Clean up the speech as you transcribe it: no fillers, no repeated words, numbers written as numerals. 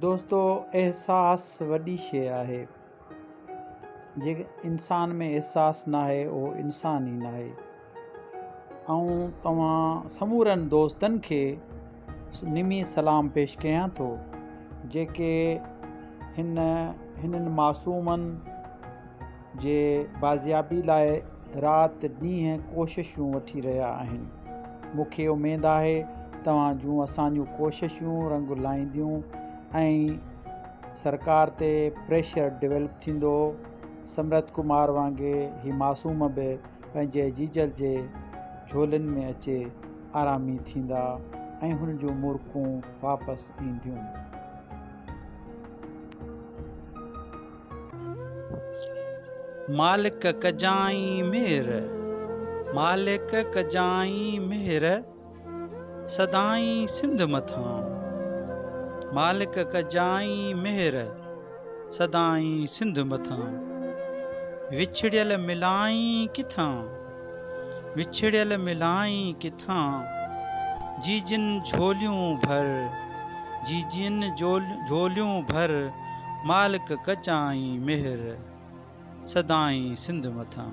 दोस्तो, एहसास वॾी शइ आहे। जेके इंसान में एहसास न आहे उहो इंसान ई न आहे। ऐं तव्हां समूरनि दोस्तनि खे निमी सलाम पेश कयां थो जेके हिननि मासूमनि जे बाज़ियाबी लाइ राति ॾींहं कोशिशूं वठी रहिया आहिनि। मूंखे उमेद आहे तव्हां जूं असांजूं कोशिशूं रंग लाहींदियूं ऐं सरकार ते प्रेशर डेवलप थींदो। समरत कुमार वांगुरु ही मासूम बि पंहिंजे जीजल जे झोलनि में अचे आरामी थींदा ऐं हुन जूं मुर्खूं वापसि ईंदियूं। मालिक कजाई मेहर, मालिक कजाई मेहर, सदाई सिंध मथां। मालिक कजाई मेहर, सदाई सिंध मथां। विछड़ियल मिलाई किथां, विछड़ियल मिलाई किथां। जीजिन झोलियूं भर, जीजिन झोलियूं भर। मालिक कजाई मेहर, सदाई सिंध मथां।